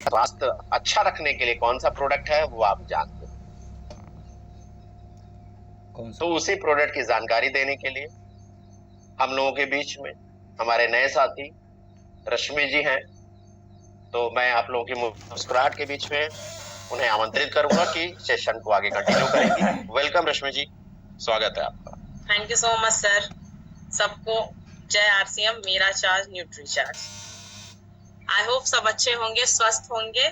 स्वास्थ्य अच्छा रखने के लिए कौन सा प्रोडक्ट है वो आप जानते हैं। कौन सा? तो उसी प्रोडक्ट की जानकारी देने के लिए हम लोगों के बीच में हमारे नए साथी रश्मि जी हैं। तो मैं आप लोगों की मुस्कुराहट के बीच में उन्हें आमंत्रित करूंगा कि सेशन को आगे कंटिन्यू करेंगी। वेलकम रश्मि जी, स्वागत है आपका। Thank you so much sir. सबको जय आरसीएम, मेरा charge nutri charge. I hope सब अच्छे होंगे, स्वस्थ होंगे,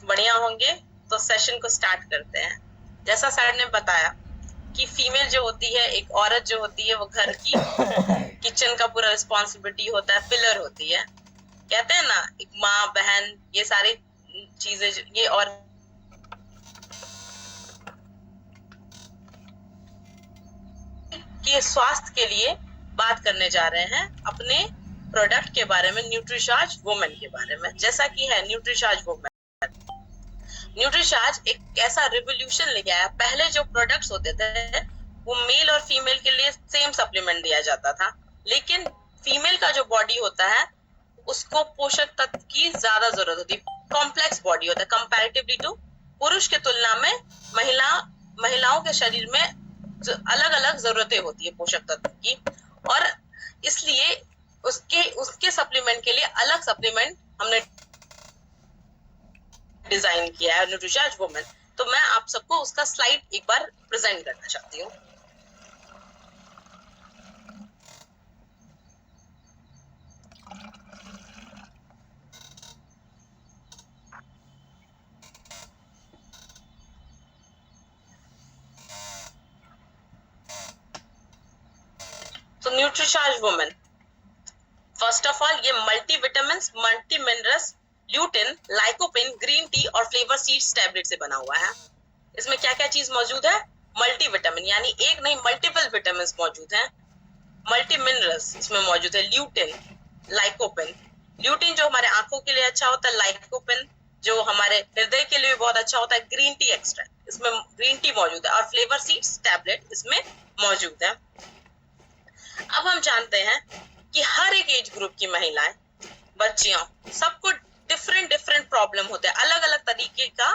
बढ़िया होंगे। तो सेशन को स्टार्ट करते हैं। जैसा सर ने बताया कि फीमेल जो होती है, एक औरत जो होती है, वो घर की किचन का पूरा रिस्पॉन्सिबिलिटी होता है, पिलर होती है। कहते हैं ना, एक माँ बहन, ये सारी चीजें ये और कि स्वास्थ्य के लिए बात करने जा रहे हैं अपने प्रोडक्ट के बारे में, न्यूट्रीचार्ज वुमेन के बारे में। जैसा कि है न्यूट्रीचार्ज वुमेन, न्यूट्रीचार्ज एक ऐसा रिवोल्यूशन लेके आया। पहले जो प्रोडक्ट्स होते थे वो मेल और फीमेल के लिए सेम सप्लीमेंट दिया जाता था, लेकिन फीमेल का जो बॉडी होता है उसको पोषक तत्व की ज्यादा जरूरत होती है, कॉम्प्लेक्स बॉडी होता है कंपैरेटिवली टू पुरुष के तुलना में। महिलाओं के शरीर में अलग अलग जरूरतें होती है पोषक तत्व की, और इसलिए उसके सप्लीमेंट के लिए अलग सप्लीमेंट हमने डिजाइन किया है, न्यूट्रीचार्ज वुमेन। तो मैं आप सबको उसका स्लाइड एक बार प्रेजेंट करना चाहती हूँ। तो Nutricharge women, first of all ये multi vitamin, multi minerals, lutein, lycopene, green tea और फ्लेवर सीड्स टैबलेट से बना हुआ है। इसमें क्या क्या चीज मौजूद है? मल्टी विटामिन, यानी एक नहीं मल्टीपल विटामिन मौजूद है। मल्टी मिनरल्स इसमें मौजूद है, ल्यूटिन, लाइकोपिन। ल्यूटिन जो हमारे आंखों के लिए अच्छा होता है, लाइकोपिन जो हमारे हृदय के लिए बहुत अच्छा होता है, ग्रीन टी एक्सट्रैक्ट इसमें ग्रीन टी मौजूद है, और फ्लेवर सीड्स टैबलेट इसमें मौजूद है। अब हम जानते हैं कि हर एक एज ग्रुप की महिलाएं, बच्चियों, सबको डिफरेंट प्रॉब्लम होते हैं, अलग अलग तरीके का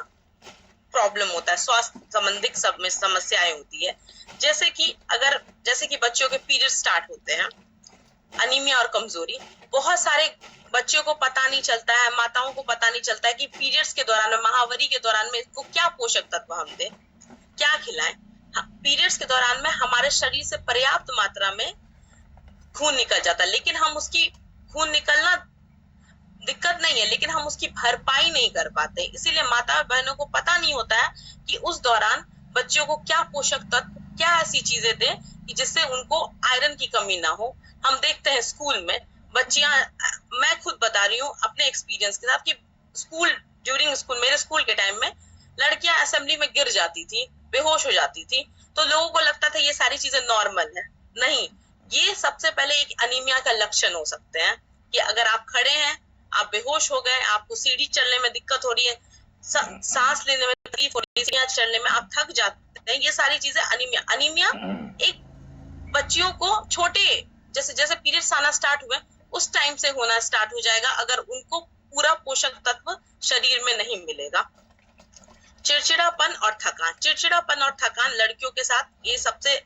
प्रॉब्लम होता है, स्वास्थ्य संबंधित समस्याएं होती है। जैसे कि बच्चों के पीरियड स्टार्ट होते हैं, अनीमिया और कमजोरी। बहुत सारे बच्चों को पता नहीं चलता है, माताओं को पता नहीं चलता है कि पीरियड्स के दौरान में, महावरी के दौरान में इसको क्या पोषक तत्व हम दें, क्या खिलाएं। पीरियड्स के दौरान में हमारे शरीर से पर्याप्त मात्रा में खून निकल जाता है, लेकिन हम उसकी खून निकलना दिक्कत नहीं है, लेकिन हम उसकी भरपाई नहीं कर पाते। इसीलिए माता बहनों को पता नहीं होता है कि उस दौरान बच्चों को क्या पोषक तत्व, क्या ऐसी चीजें दें कि जिससे उनको आयरन की कमी ना हो। हम देखते हैं स्कूल में बच्चियां, मैं खुद बता रही हूँ अपने एक्सपीरियंस के साथ कि मेरे स्कूल के टाइम में लड़कियां असेंबली में गिर जाती थी, बेहोश हो जाती थी, तो लोगों को लगता था ये सारी चीजें नॉर्मल है। नहीं, ये सबसे पहले एक अनीमिया का लक्षण हो सकते हैं कि अगर आप खड़े हैं, आप बेहोश हो गए, आपको सीढ़ी चलने में दिक्कत हो रही है, सांस लेने में तकलीफ हो रही है, चलने में आप थक जाते हैं, ये सारी चीजें अनीमिया एक बच्चियों को छोटे जैसे पीरियड्स आना स्टार्ट हुए उस टाइम से होना स्टार्ट हो जाएगा, अगर उनको पूरा पोषक तत्व शरीर में नहीं मिलेगा। चिड़चिड़ापन और थकान लड़कियों के साथ ये सबसे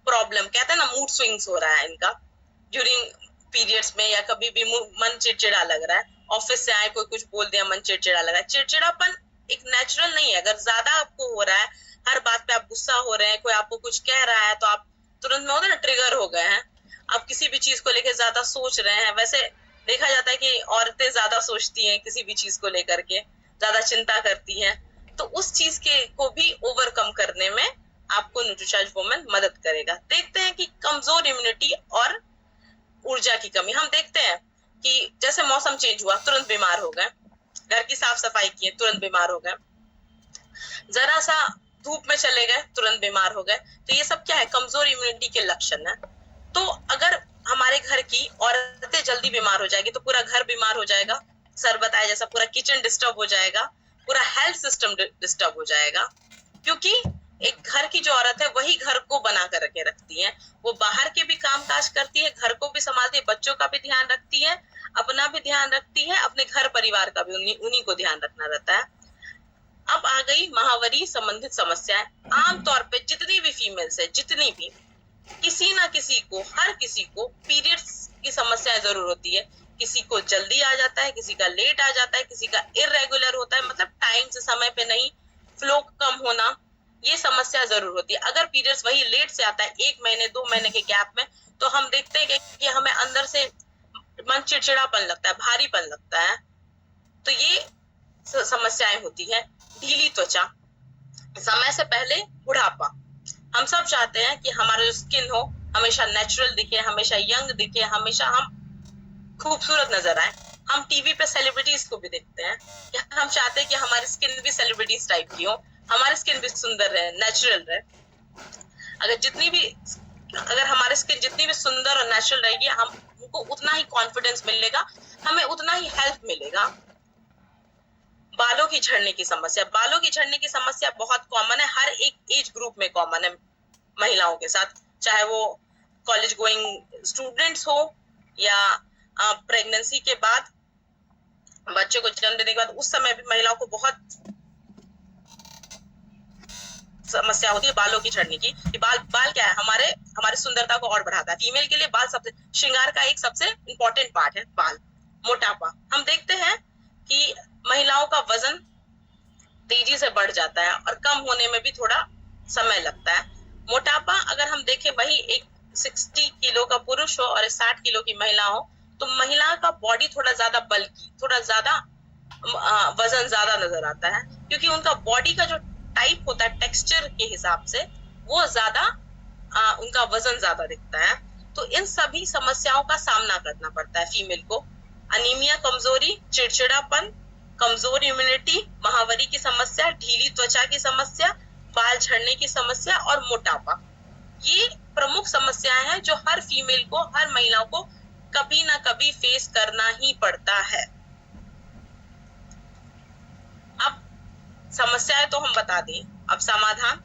प्रॉब्लम, कहते हैं ना मूड स्विंग्स हो रहा है इनका ड्यूरिंग पीरियड्स में, या कभी भी मन चिड़चिड़ा लग रहा है, ऑफिस से आए कोई कुछ बोल दिया, मन चिड़चिड़ा लगा। चिड़चिड़ापन एक नेचुरल नहीं है। अगर ज्यादा आपको हो रहा है, हर बात पे आप गुस्सा हो रहे हैं, कोई आपको कुछ कह रहा है तो आप तुरंत में होता है ना, ट्रिगर हो गए हैं, आप किसी भी चीज को लेकर ज्यादा सोच रहे हैं। वैसे देखा जाता है कि औरतें ज्यादा सोचती हैं, किसी भी चीज को लेकर के ज्यादा चिंता करती हैं, तो उस चीज को भी ओवरकम करने में आपको न्यूट्रीचार्ज वुमेन मदद करेगा। देखते हैं कि कमजोर इम्यूनिटी और ऊर्जा की कमी, हम देखते हैं कि जैसे मौसम चेंज हुआ तुरंत बीमार हो गए, घर की साफ सफाई किए तुरंत बीमार हो गए, जरा सा धूप में चले गए तुरंत बीमार हो गए। तो ये सब क्या है? कमजोर इम्यूनिटी के लक्षण है। तो अगर हमारे घर की औरतें जल्दी बीमार हो जाएगी तो पूरा घर बीमार हो जाएगा, सर बताया जैसा पूरा किचन डिस्टर्ब हो जाएगा, पूरा हेल्थ सिस्टम डिस्टर्ब हो जाएगा, क्योंकि एक घर की जो औरत है वही घर को बना कर के रखती है, वो बाहर के भी काम काज करती है, घर को भी संभालती है, बच्चों का भी ध्यान रखती है, अपना भी ध्यान रखती है, अपने घर परिवार का भी उन्हीं को ध्यान रखना रहता है। अब आ गई माहवारी संबंधित समस्याएं। आमतौर पे जितनी भी फीमेल्स है, जितनी भी, किसी ना किसी को, हर किसी को पीरियड्स की समस्याएं जरूर होती है। किसी को जल्दी आ जाता है, किसी का लेट आ जाता है, किसी का इरेगुलर होता है, मतलब टाइम से, समय पे नहीं, फ्लो कम होना, ये समस्या जरूर होती है। अगर पीरियड्स वही लेट से आता है, 1 महीने 2 महीने के गैप में, तो हम देखते हैं कि हमें अंदर से मन चिड़चिड़ापन लगता है, भारीपन लगता है। तो ये समस्याएं होती है। ढीली त्वचा, समय से पहले बुढ़ापा। हम सब चाहते हैं कि हमारा जो स्किन हो हमेशा नेचुरल दिखे, हमेशा यंग दिखे, हमेशा हम खूबसूरत नजर आए। हम टीवी पे सेलिब्रिटीज को भी देखते हैं कि हम चाहते हैं कि हमारी स्किन भी सेलिब्रिटीज टाइप की हो, हमारी स्किन भी सुंदर रहे, नेचुरल रहे। अगर हमारी स्किन जितनी भी सुंदर और नेचुरल रहेगी, हमको उतना ही कॉन्फिडेंस मिलेगा, हमें उतना ही हेल्प मिलेगा। बालों की झड़ने की समस्या, बालों की झड़ने की समस्या बहुत कॉमन है, हर एक एज ग्रुप में कॉमन है महिलाओं के साथ, चाहे वो कॉलेज गोइंग स्टूडेंट्स हो या प्रेगनेंसी के बाद, बच्चे को जन्म देने के बाद, उस समय भी महिलाओं को बहुत समस्या होती है बालों की झड़ने की। कि बाल क्या है, हमारे सुंदरता को और बढ़ाता है। फीमेल के लिए बाल सबसे श्रृंगार का एक सबसे इंपॉर्टेंट पार्ट है। बाल, मोटापा, हम देखते हैं कि महिलाओं का वजन तेजी से बढ़ जाता है और कम होने में भी थोड़ा समय लगता है। मोटापा, अगर हम देखें, वही एक 60 किलो का पुरुष हो और 60 किलो की महिला हो, तो महिला का बॉडी थोड़ा ज्यादा बल्की, थोड़ा ज्यादा वजन ज्यादा नजर आता है, क्योंकि उनका बॉडी का जो टाइप होता है, टेक्सचर के हिसाब से, वो ज्यादा उनका वजन ज्यादा दिखता है। तो इन सभी समस्याओं का सामना करना पड़ता है फीमेल को। अनीमिया, कमजोरी, चिड़चिड़ापन, कमजोर इम्यूनिटी, माहवारी की समस्या, ढीली त्वचा की समस्या, बाल झड़ने की समस्या और मोटापा, ये प्रमुख समस्याएं हैं जो हर फीमेल को, हर महिला को कभी ना कभी फेस करना ही पड़ता है। अब समस्याएं तो हम बता दें, अब समाधान।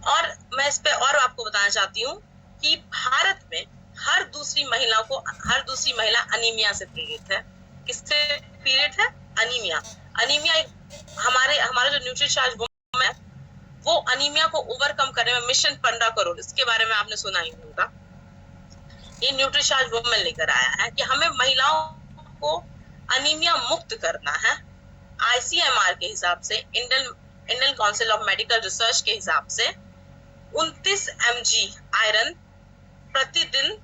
और मैं इस पे और आपको बताना चाहती हूँ कि भारत में हर दूसरी महिला अनीमिया से पीड़ित है। किससे पीड़ित है? अनीमिया। अनीमिया हमारा जो न्यूट्रीचार्ज वुमन है, वो अनीमिया को ओवरकम करने में मिशन 15 करोड़, इसके बारे में आपने सुना ही होगा। ये न्यूट्रीचार्ज वुमन लेकर आया है कि हमें महिलाओं को अनीमिया मुक्त करना है। ICMR के हिसाब से, Indian council of medical research के हिसाब से 29 mg आयरन प्रतिदिन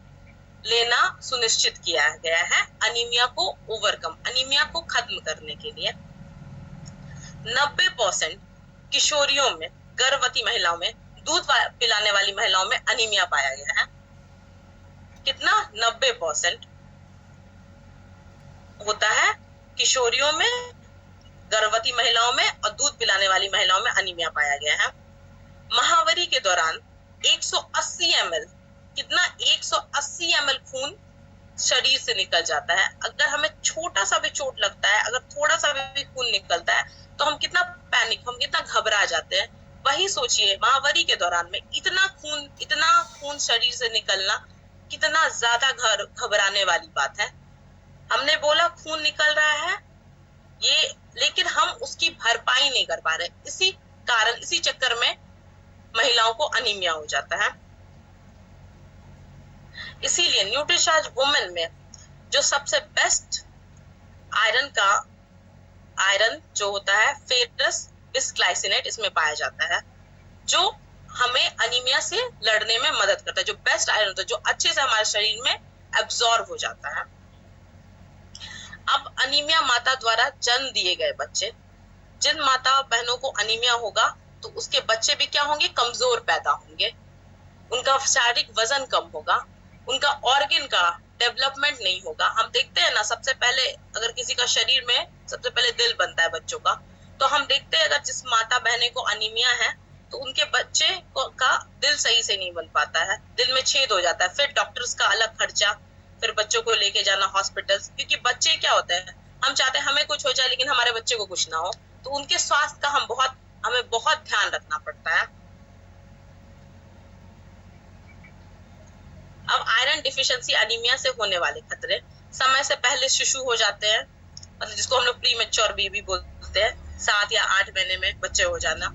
लेना सुनिश्चित किया गया है अनीमिया को अनीमिया को खत्म करने के लिए। 90% किशोरियों में, गर्भवती महिलाओं में, दूध पिलाने वाली महिलाओं में अनीमिया पाया गया है। कितना? 90% होता है किशोरियों में, गर्भवती महिलाओं में और दूध पिलाने वाली महिलाओं में अनीमिया पाया गया है। माहवारी के दौरान 180 ml, कितना? 180 ml खून शरीर से निकल जाता है। अगर हमें छोटा सा भी चोट लगता है, अगर थोड़ा सा भी खून निकलता है, तो हम कितना घबरा जाते हैं। वही सोचिए, माहवारी के दौरान में इतना खून शरीर से निकलना कितना ज्यादा घबराने वाली बात है। हमने बोला खून निकल रहा है ये, लेकिन हम उसकी भरपाई नहीं कर पा रहे। इसी चक्कर में महिलाओं को अनीमिया हो जाता है। इसीलिए न्यूट्रीचार्ज वुमेन में जो सबसे बेस्ट आयरन जो होता है, फेरस बिस्ग्लाइसिनेट, इसमें पाया जाता है, जो हमें अनीमिया से लड़ने में मदद करता है। जो बेस्ट आयरन होता है, जो अच्छे से हमारे शरीर में एब्जॉर्ब हो जाता है। अब अनीमिया माता द्वारा जन्म दिए गए बच्चे, जिन माता बहनों को अनीमिया होगा तो उसके बच्चे भी क्या होंगे? कमजोर पैदा होंगे, उनका शारीरिक वजन कम होगा, उनका ऑर्गन का डेवलपमेंट नहीं होगा। हम देखते हैं ना, सबसे पहले अगर किसी का शरीर में सबसे पहले दिल बनता है बच्चों का, तो हम देखते हैं अगर जिस माता बहने को अनीमिया है तो उनके बच्चे का दिल सही से नहीं बन पाता है, दिल में छेद हो जाता है, फिर डॉक्टर्स का अलग खर्चा, फिर बच्चों को लेके जाना हॉस्पिटल। क्योंकि बच्चे क्या होते हैं, हम चाहते हैं हमें कुछ हो जाए लेकिन हमारे बच्चे को कुछ ना हो, तो उनके स्वास्थ्य का हम बहुत हमें बहुत ध्यान रखना पड़ता है। अब आयरन डिफिशिएंसी एनीमिया से होने वाले खतरे समय से पहले शिशु हो जाते हैं, मतलब जिसको हम लोग प्री मैच्योर बेबी बोलते हैं, 7 या 8 महीने में बच्चे हो जाना,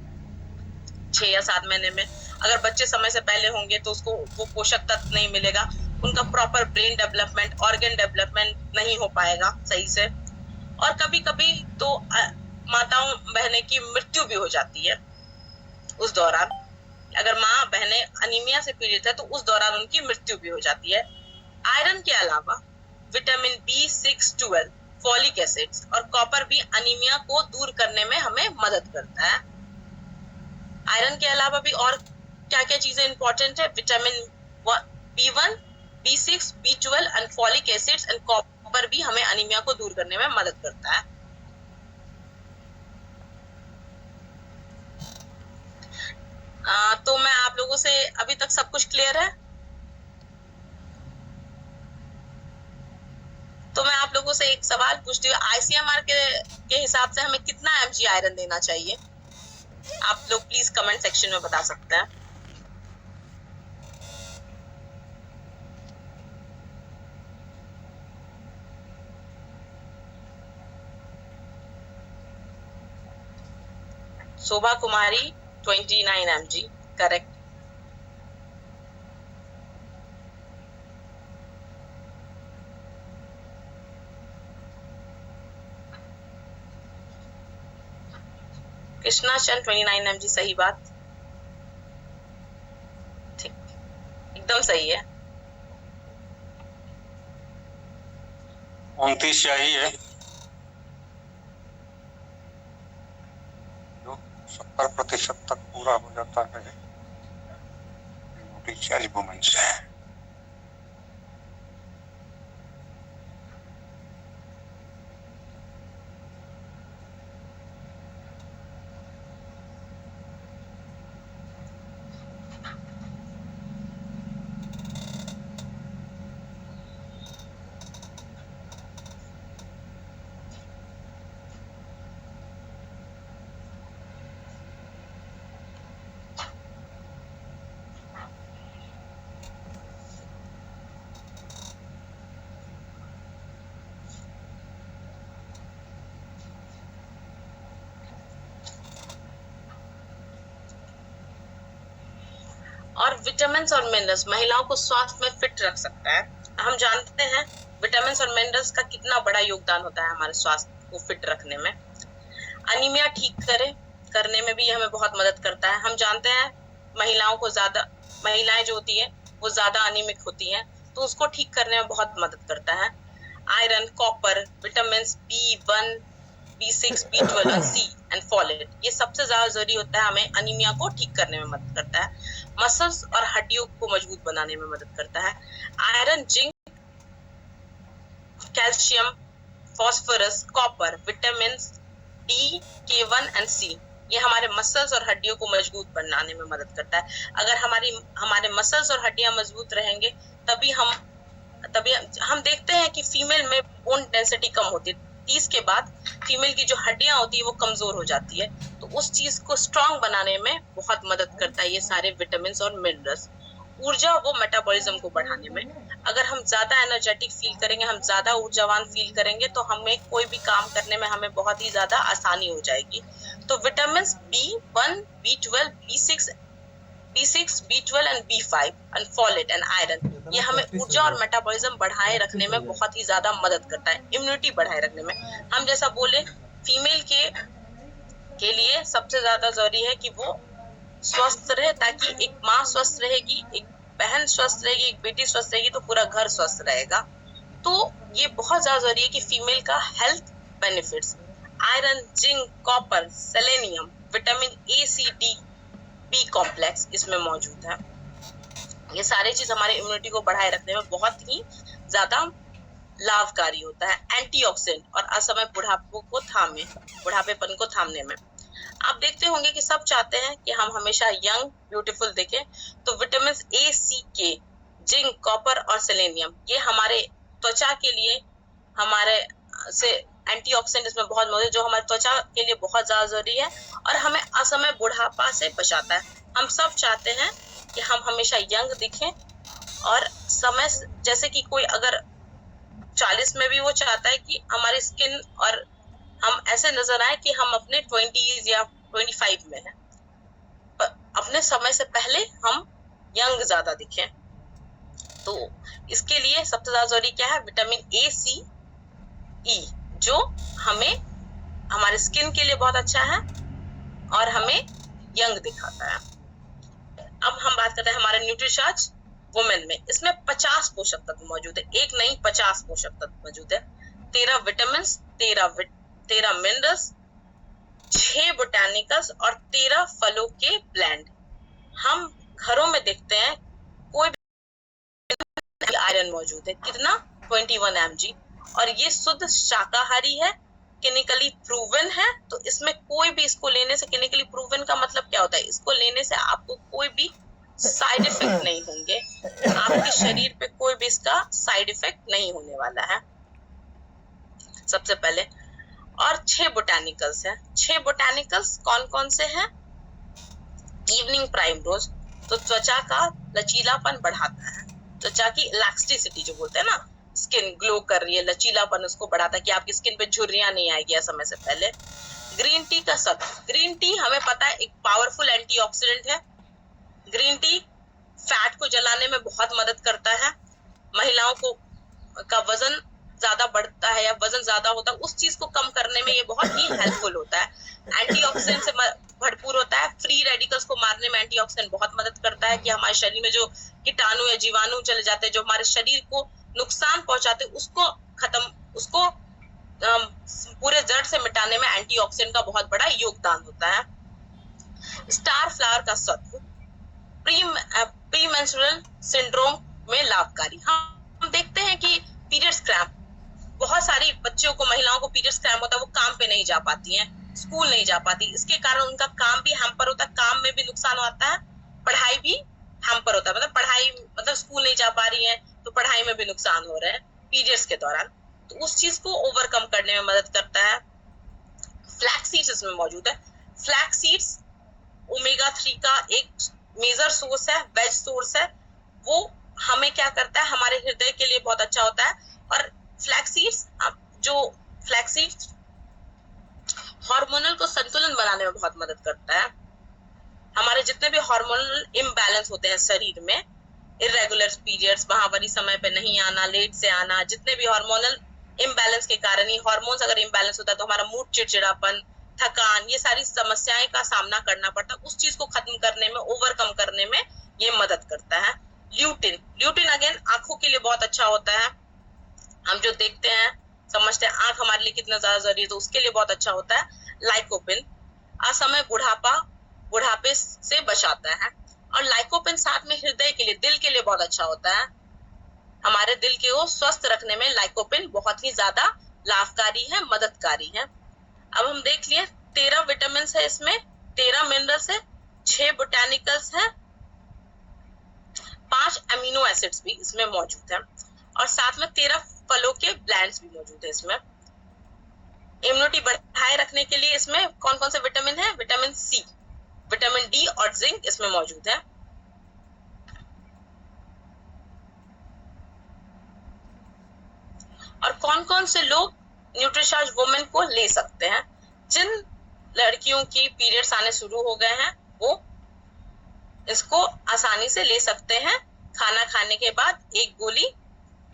6 या 7 महीने में। अगर बच्चे समय से पहले होंगे तो उसको वो पोषक तत्व नहीं मिलेगा, उनका proper brain development, organ development नहीं हो पाएगा सही से, और कभी कभी तो माताओं बहनें की मृत्यु भी हो जाती है उस दौरान। अगर माँ बहनें अनीमिया से पीड़ित है तो उस दौरान उनकी मृत्यु भी हो जाती है। आयरन के अलावा विटामिन B6, 12, फॉलिक एसिड्स और कॉपर भी अनीमिया को दूर करने में हमें मदद करता है। आयरन के अलावा भी और क्या क्या चीजें इंपॉर्टेंट है? Vitamin B1, B6, B12 and folic acids and copper भी हमें अनीमिया को दूर करने में मदद करता है। तो मैं आप लोगों से अभी तक सब कुछ क्लियर है? तो मैं आप लोगों से एक सवाल पूछती हूँ, ICMR के हिसाब से हमें कितना mg आयरन देना चाहिए? आप लोग प्लीज कमेंट सेक्शन में बता सकते हैं। शोभा कुमारी 29 mg, करेक्ट। कृष्णा चंद 29 mg, सही बात, ठीक, एकदम सही है। 29 यही है जो 70% तक पूरा हो जाता है डिस्चार्ज वुमेन से। और विटामिन और मिनरल्स महिलाओं को स्वास्थ्य में फिट रख सकता है। हम जानते हैं विटामिन और मिनरल्स का कितना बड़ा योगदान होता है हमारे स्वास्थ्य को फिट रखने में। अनीमिया ठीक करने में भी हमें बहुत मदद करता है। हम जानते हैं महिलाएं जो होती है वो ज्यादा अनीमिक होती हैं, तो उसको ठीक करने में बहुत मदद करता है। Iron, copper, vitamin B1, B6, B12 और C एंड फॉलेट, ये सबसे ज्यादा जरूरी होता है, हमें अनीमिया को ठीक करने में मदद करता है। मसल्स और हड्डियों को मजबूत बनाने में मदद करता है। Iron, zinc, calcium, phosphorus, copper, vitamin D, K1 and C, ये हमारे मसल्स और हड्डियों को मजबूत बनाने में मदद करता है। अगर हमारे मसल्स और हड्डियां मजबूत रहेंगे तभी हम देखते हैं कि फीमेल में बोन डेंसिटी कम होती है। 30 के बाद फीमेल की जो हड्डियां होती है वो कमजोर हो जाती है, तो उस चीज को स्ट्रांग बनाने में बहुत मदद करता है ये सारे विटामिन और मिनरल्स। ऊर्जा वो मेटाबॉलिज्म को बढ़ाने में, अगर हम ज्यादा एनर्जेटिक फील करेंगे, हम ज्यादा ऊर्जावान फील करेंगे, तो हमें कोई भी काम करने में हमें बहुत ही ज्यादा आसानी हो जाएगी। तो vitamin B1, B12, B6, B12 and B5 and folate and iron, ये हमें ऊर्जा और मेटाबॉलिज्म बढ़ाए रखने में बहुत ही ज्यादा मदद करता है, इम्यूनिटी बढ़ाए रखने में। हम जैसा बोले फीमेल के लिए सबसे ज्यादा जरूरी है कि वो स्वस्थ रहे, ताकि एक माँ स्वस्थ रहेगी, एक बहन स्वस्थ रहेगी, एक बेटी स्वस्थ रहेगी तो पूरा घर स्वस्थ रहेगा। तो ये बहुत ज्यादा जरूरी है कि फीमेल का health benefits, iron, zinc, copper, selenium, vitamin A, C, D, B complex इसमें मौजूद है। ये सारे चीज हमारे इम्यूनिटी को बढ़ाए रखने में बहुत ही ज्यादा लाभकारी होता है। एंटीऑक्सीडेंट और असमय बुढ़ापेपन को थामने में। आप देखते होंगे कि सब चाहते हैं कि हम हमेशा यंग ब्यूटीफुल दिखें, तो vitamin A, C, K, zinc, copper और सेलेनियम, ये हमारे त्वचा के लिए हमारे से एंटीऑक्सीडेंट इसमें बहुत मौजूद है जो हमारी त्वचा के लिए बहुत ज्यादा जरूरी है और हमें असमय बुढ़ापा से बचाता है। हम सब चाहते हैं कि हम हमेशा यंग दिखें और समय जैसे कि कोई अगर 40 में भी वो चाहता है कि हमारी स्किन और हम ऐसे नजर आए कि हम अपने 20s या 25 में हैं, पर अपने समय से पहले हम यंग ज्यादा दिखें। तो इसके लिए सबसे ज्यादा जरूरी क्या है? विटामिन ए, सी, ई, जो हमें हमारे स्किन के लिए बहुत अच्छा है और हमें यंग दिखाता है। अब हम बात करते हैं हमारे न्यूट्रीचार्ज वुमेन में। इसमें 50 पोषक तत्व मौजूद है, एक नहीं 50 पोषक तत्व मौजूद है। 13 विटामिन, 13 मिनरल्स, 6 बोटानिकल्स और 13 फलों के ब्लेंड। हम घरों में देखते हैं कोई भी आयरन मौजूद है, कितना? 21 mg, और ये शुद्ध शाकाहारी है, क्लिनिकली प्रूवन है। तो इसमें कोई भी इसको लेने से, क्लिनिकली प्रूवन का मतलब क्या होता है? इसको लेने से आपको कोई भी साइड इफेक्ट नहीं होंगे, आपके शरीर पे कोई भी इसका साइड इफेक्ट नहीं होने वाला है, सबसे पहले। और 6 बोटानिकल्स है। 6 बोटानिकल्स कौन कौन से हैं? इवनिंग प्राइम रोज, तो त्वचा का लचीलापन बढ़ाता है, त्वचा की इलास्टिसिटी जो बोलते हैं ना, स्किन ग्लो कर रही है, लचीलापन उसको बढ़ाता है कि आपकी स्किन पे झुर्रियां नहीं आएगी समय से पहले। ग्रीन टी का सत्व, ग्रीन टी हमें पता है एक पावरफुल एंटीऑक्सीडेंट है। ग्रीन टी फैट को जलाने में बहुत मदद करता है। महिलाओं को का वजन ज्यादा बढ़ता है या वजन ज्यादा होता है, उस चीज को कम करने में ये बहुत ही हेल्पफुल होता है। एंटीऑक्सीडेंट से भरपूर होता है। फ्री रेडिकल्स को मारने में एंटीऑक्सीडेंट बहुत मदद करता है कि हमारे शरीर में जो कीटाणु या जीवाणु चले जाते हैं जो हमारे शरीर को नुकसान पहुंचाते, उसको पूरे जड़ से मिटाने में एंटीऑक्सीडेंट का बहुत बड़ा योगदान होता है। स्टार फ्लावर का सत्व प्री मेंस्ट्रुअल सिंड्रोम में लाभकारी। हम देखते हैं कि पीरियड्स क्रैम्प, बहुत सारी बच्चियों को, महिलाओं को पीरियड्स क्रैम्प होता है, वो काम पे नहीं जा पाती हैं, स्कूल नहीं जा पाती, इसके कारण उनका काम भी हैम्पर होता है, काम में भी नुकसान होता है, पढ़ाई भी हैम्पर होता है, मतलब स्कूल नहीं जा पा रही है तो पढ़ाई में भी नुकसान हो रहा है पीरियड्स के दौरान। तो उस चीज को ओवरकम करने में मदद करता है। फ्लैक्स सीड्स इसमें मौजूद है। फ्लैक्स सीड्स ओमेगा 3 का एक मेजर सोर्स है, वेज सोर्स है। वो हमें क्या करता है? हमारे हृदय के लिए बहुत अच्छा होता है। और फ्लैक्स सीड्स हार्मोनल को संतुलन बनाने में बहुत मदद करता है। हमारे जितने भी हार्मोनल इम्बैलेंस होते हैं शरीर में, इरेगुलर पीरियड्स, महावारी समय पे नहीं आना, लेट से आना, जितने भी हार्मोनल इम्बैलेंस के कारण ही, हार्मोन्स अगर इम्बैलेंस होता है तो हमारा मूड, चिड़चिड़ापन, थकान, ये सारी समस्याएं का सामना करना पड़ता है। उस चीज को खत्म करने में, ओवरकम करने में ये मदद करता है। ल्यूटिन अगेन आंखों के लिए बहुत अच्छा होता है। हम जो देखते हैं समझते हैं आंख हमारे लिए कितना ज्यादा जरूरी है, तो उसके लिए बहुत अच्छा होता है। लाइकोपिन असमय बुढ़ापे से बचाता है। और लाइकोपिन साथ में हृदय के लिए, दिल के लिए बहुत अच्छा होता है। हमारे दिल को स्वस्थ रखने में लाइकोपिन बहुत ही ज्यादा लाभकारी है, मददकारी है। अब हम देख लिए 13 विटामिन है इसमें, 13 मिनरल्स है, 6 बोटानिकल्स है, 5 अमीनो एसिड्स भी इसमें मौजूद है और साथ में 13 फलों के ब्लेंड्स भी मौजूद है इसमें। इम्यूनिटी बढ़ाए रखने के लिए इसमें कौन कौन से विटामिन है? विटामिन सी, विटामिन डी और जिंक इसमें मौजूद है। और कौन कौन से लोग न्यूट्रीचार्ज वुमेन को ले सकते हैं? जिन लड़कियों की पीरियड्स आने शुरू हो गए हैं वो इसको आसानी से ले सकते हैं। खाना खाने के बाद एक गोली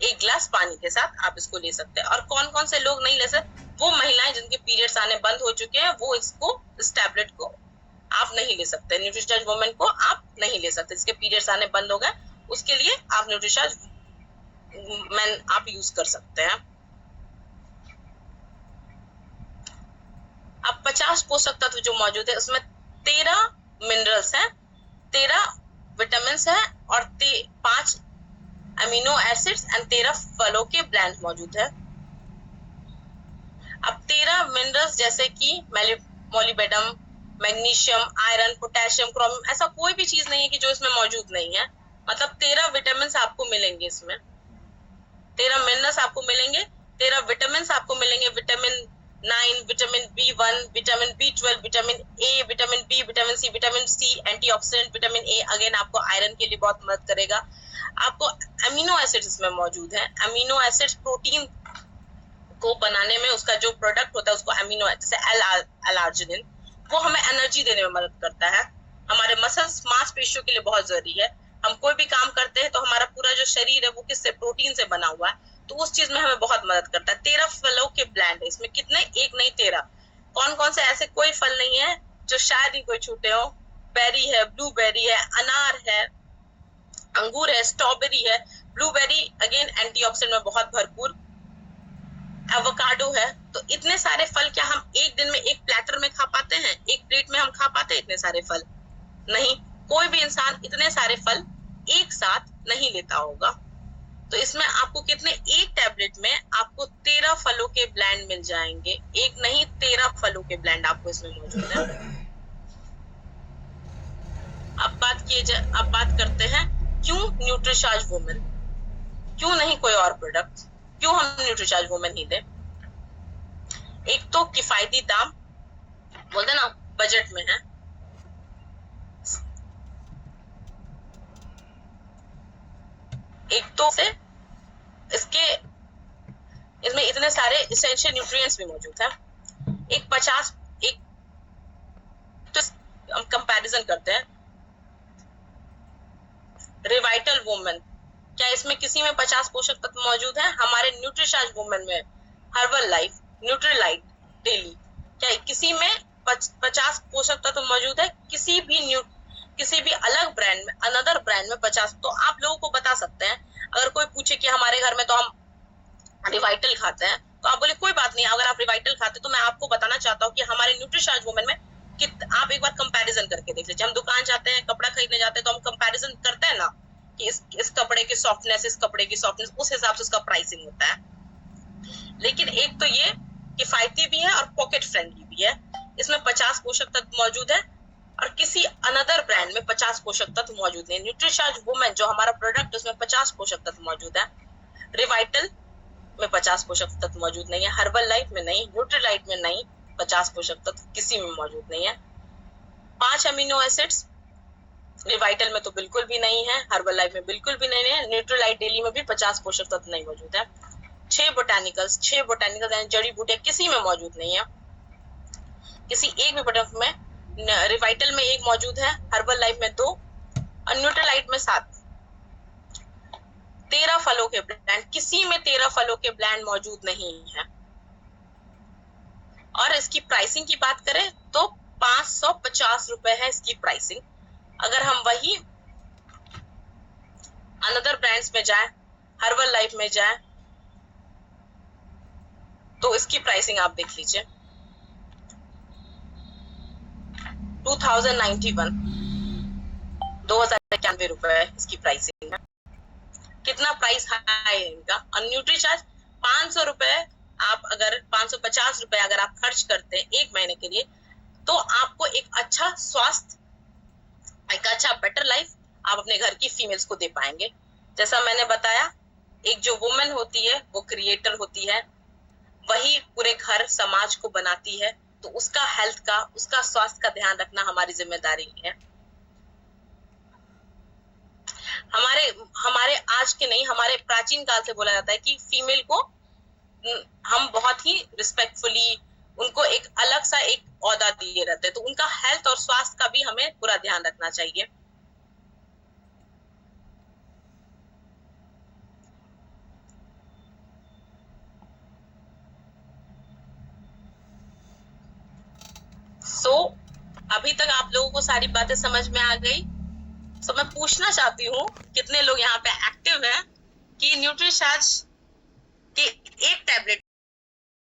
1 गिलास पानी के साथ आप इसको ले सकते हैं। और कौन कौन से लोग नहीं ले सकते? वो महिलाएं जिनके पीरियड्स आने बंद हो चुके हैं, वो इस टैबलेट को आप नहीं ले सकते। न्यूट्रीचार्ज वुमेन को आप नहीं ले सकते, जिसके पीरियड्स आने बंद हो गए, उसके लिए आप न्यूट्रीचार्ज वुमेन आप यूज कर सकते हैं। अब 50 पोषक तत्व जो मौजूद है उसमें 13 मिनरल्स हैं, 13 विटामिन है और 5 अमीनो एसिड्स एंड 13 फलों के ब्लेंड मौजूद है। अब 13 मिनरल्स जैसे कि मोलिबेडम, मैग्नीशियम, आयरन, पोटेशियम, क्रोमियम, ऐसा कोई भी चीज नहीं है कि जो इसमें मौजूद नहीं है। मतलब 13 विटामिन आपको मिलेंगे इसमें, 13 मिनरल्स आपको मिलेंगे, 13 विटामिन आपको मिलेंगे, vitamin 9, vitamin B1, vitamin B12, vitamin A, vitamin B, vitamin C, vitamin C, antioxidant vitamin A again आपको आयरन के लिए बहुत मदद करेगा। आपको अमीनो एसिड्स इसमें मौजूद है। अमीनो एसिड्स प्रोटीन को बनाने में उसका जो प्रोडक्ट होता है उसको अमीनो, जैसे एल-आर्जिनिन, वो हमें एनर्जी देने में मदद करता है। हमारे मसल्स मांसपेशियों के लिए बहुत जरूरी है। हम कोई भी काम करते हैं तो हमारा पूरा जो शरीर है वो किससे, प्रोटीन से बना हुआ है, तो उस चीज में हमें बहुत मदद करता है। 13 फलों के ब्लेंड है, इसमें कितने, एक नहीं 13। कौन कौन से ऐसे कोई फल नहीं है जो शायद ही कोई छूटे हो। बेरी है, ब्लूबेरी है, अनार है, अंगूर है, स्ट्रॉबेरी है, ब्लूबेरी अगेन एंटीऑक्सीडेंट में बहुत भरपूर, एवोकाडो है। तो इतने सारे फल क्या हम एक दिन में एक प्लेटर में खा पाते हैं, एक प्लेट में हम खा पाते हैं इतने सारे फल? नहीं, कोई भी इंसान इतने सारे फल एक साथ नहीं लेता होगा। तो इसमें आपको कितने, एक टैबलेट में आपको 13 फलों के ब्लेंड मिल जाएंगे, एक नहीं 13 फलों के ब्लेंड आपको इसमें मौजूद है। अब बात करते हैं क्यों न्यूट्रीचार्ज वुमेन, क्यों नहीं कोई और प्रोडक्ट, क्यों हम न्यूट्रीचार्ज वुमेन ही दें? एक तो किफायती दाम, बोलते ना बजट में है। एक तो से इसमें इतने सारे एसेंशियल न्यूट्रिएंट्स भी मौजूद है। तो हम कंपैरिजन करते हैं, रिवाइटल वुमेन, क्या इसमें किसी में 50 पोषक तत्व मौजूद है? हमारे न्यूट्रीचार्ज वुमेन में हर्बल लाइफ, न्यूट्रीलाइट डेली, क्या किसी में 50 पोषक तत्व मौजूद है? किसी भी अलग ब्रांड में, अनदर ब्रांड में 50? तो आप लोगों को बता सकते हैं। अगर कोई पूछे कि हमारे घर में तो हम रिवाइटल खाते हैं, तो आप बोले कोई बात नहीं, अगर आप रिवाइटल खाते तो मैं आपको बताना चाहता हूँ कि हमारे न्यूट्रीचार्ज वुमेन में आप एक बार कंपैरिजन करके देख लीजिए। हम दुकान जाते हैं, कपड़ा खरीदने जाते हैं, तो हम कंपैरिजन करते हैं ना कि इस कपड़े की सॉफ्टनेस, इस कपड़े की सॉफ्टनेस, उस हिसाब से उसका प्राइसिंग होता है। लेकिन एक तो ये किफायती भी है और पॉकेट फ्रेंडली भी है। इसमें 50 पोषक तत्व मौजूद है और किसी अनदर ब्रांड में 50 पोषक तत्व मौजूद नहीं। न्यूट्रीचार्ज वुमेन जो हमारा प्रोडक्ट, उसमें 50 पोषक तत्व मौजूद है। रिवाइटल में 50 पोषक तत्व मौजूद नहीं है, हर्बल लाइफ में नहीं, न्यूट्रीलाइट में नहीं, 50 पोषक तत्व किसी में मौजूद नहीं है। 5 अमीनो एसिड्स रिवाइटल में तो बिल्कुल भी नहीं है, हर्बल लाइफ में बिल्कुल भी नहीं है, न्यूट्रीलाइट डेली में भी 50 पोषक तत्व नहीं मौजूद है। 6 बोटानिकल्स यानी जड़ी बूटियां किसी में मौजूद नहीं है। किसी एक भी प्रोडक्ट में, रिवाइटल में 1 मौजूद है, हर्बल लाइफ में 2 और न्यूट्रीलाइट में 7। 13 फलों के ब्लेंड, किसी में 13 फलों के ब्लेंड मौजूद नहीं है। और इसकी प्राइसिंग की बात करें तो 550 रुपए है इसकी प्राइसिंग। अगर हम वही अनदर ब्रांड्स में जाए, हर्बल लाइफ में जाए, तो इसकी प्राइसिंग आप देख लीजिए, 2091 रुपए इसकी प्राइसिंग है। कितना प्राइस हाई है इनका। और न्यूट्रीचार्ज 500 रुपए, आप अगर 550 रुपए अगर आप खर्च करते हैं एक महीने के लिए, तो आपको एक अच्छा स्वास्थ्य, एक अच्छा बेटर लाइफ आप अपने घर की फीमेल्स को दे पाएंगे। जैसा मैंने बताया, एक जो वुमेन होती है वो क्रिएटर होती है, वही पूरे घर समाज को बनाती है। तो उसका हेल्थ का, उसका स्वास्थ्य का ध्यान रखना हमारी जिम्मेदारी है। हमारे आज के नहीं, हमारे प्राचीन काल से बोला जाता है कि फीमेल को हम बहुत ही रिस्पेक्टफुली, उनको एक अलग सा एक औहदा दिए रहते हैं। तो उनका हेल्थ और स्वास्थ्य का भी हमें पूरा ध्यान रखना चाहिए। अभी तक आप लोगों को सारी बातें समझ में आ गई। मैं पूछना चाहती हूँ कितने लोग यहाँ पे एक्टिव हैं कि न्यूट्रीचार्ज के एक टैबलेट